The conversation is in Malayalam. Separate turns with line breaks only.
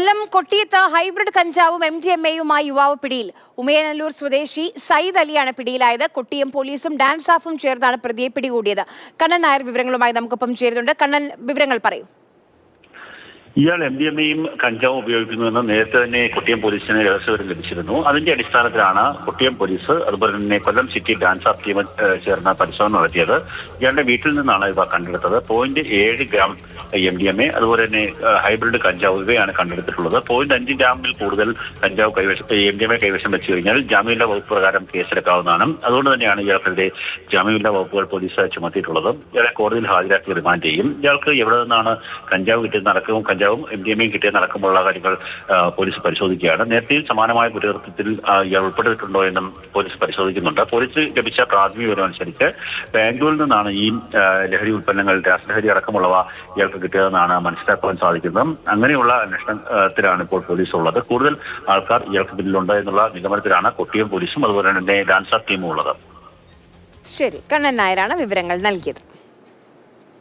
കൊല്ലം കൊട്ടിയത്ത് ഹൈബ്രിഡ് കഞ്ചാവും MDMA-യുമായി യുവാവ് പിടിയിൽ. ഉമയനല്ലൂർ സ്വദേശി സയ്യിദ് അലിയാണ് പിടിയിലായത്. കൊട്ടിയം പോലീസും ഡാൻസ് ഓഫും ചേർന്നാണ് പ്രതിയെ പിടികൂടിയത്. കണ്ണൻ നായർ വിവരങ്ങളുമായി നമുക്കൊപ്പം ചേരുന്നുണ്ട്. കണ്ണൻ, വിവരങ്ങൾ പറയൂ.
ഇയാൾ MDMA-യും കഞ്ചാവും ഉപയോഗിക്കുന്നുവെന്ന് നേരത്തെ തന്നെ കൊട്ടിയം പോലീസിന് രഹസ്യവിവരം ലഭിച്ചിരുന്നു. അതിന്റെ അടിസ്ഥാനത്തിലാണ് കൊട്ടിയം പോലീസ് അതുപോലെ തന്നെ കൊല്ലം സിറ്റി ഡാൻസ് ഓഫ് ടീം ചേർന്ന പരിശോധന നടത്തിയത്. ഇയാളുടെ വീട്ടിൽ നിന്നാണ് ഇവ കണ്ടെടുത്തത്. 0.7 ഗ്രാം MDMA അതുപോലെ തന്നെ ഹൈബ്രിഡ് കഞ്ചാവ് ഇവയാണ് കണ്ടെടുത്തിട്ടുള്ളത്. 0.5 ഗ്രാമിൽ കൂടുതൽ കഞ്ചാവ് MDMA കൈവശം വെച്ച് കഴിഞ്ഞാൽ ജാമ്യമില്ലാ വകുപ്പ് പ്രകാരം കേസെടുക്കാവുന്നതാണ്. അതുകൊണ്ട് തന്നെയാണ് ഇയാൾക്കെതിരെ ജാമ്യമില്ലാ വകുപ്പുകൾ പോലീസ് ചുമത്തിയിട്ടുള്ളത്. ഇയാളെ കോടതിയിൽ ഹാജരാക്കി റിമാൻഡ് ചെയ്യും. ഇയാൾക്ക് എവിടെ നിന്നാണ് കഞ്ചാവ് കിട്ടിയത് നടക്കും കഞ്ചാവും MDMA-യും കിട്ടിയ നടക്കുമ്പോഴുള്ള കാര്യങ്ങൾ പോലീസ് പരിശോധിക്കുകയാണ്. നേരത്തെയും സമാനമായ കുറ്റകൃത്യത്തിൽ ഇയാൾ ഉൾപ്പെട്ടിട്ടുണ്ടോ എന്നും പോലീസ് പരിശോധിക്കുന്നുണ്ട്. പോലീസ് ലഭിച്ച പ്രാഥമിക വിവരം അനുസരിച്ച് ബാംഗ്ലൂരിൽ നിന്നാണ് ഈ ലഹരി ഉൽപ്പന്നങ്ങൾ, രാസലഹരി അടക്കമുള്ളവ ഇയാൾക്ക് കിട്ടിയതെന്നാണ് മനസ്സിലാക്കുവാൻ സാധിക്കുന്നത്. അങ്ങനെയുള്ള അന്വേഷണത്തിലാണ് ഇപ്പോൾ പോലീസ് ഉള്ളത്. കൂടുതൽ ആൾക്കാർ ഇയാൾക്ക് പിന്നിലുണ്ട് എന്നുള്ള നിഗമനത്തിലാണ് കൊട്ടിയം പോലീസും അതുപോലെ തന്നെ ഡാൻസ് ഓഫ് ടീമും ഉള്ളത്.
ശരി, കണ്ണൻ നായരാണ് വിവരങ്ങൾ നൽകിയത്.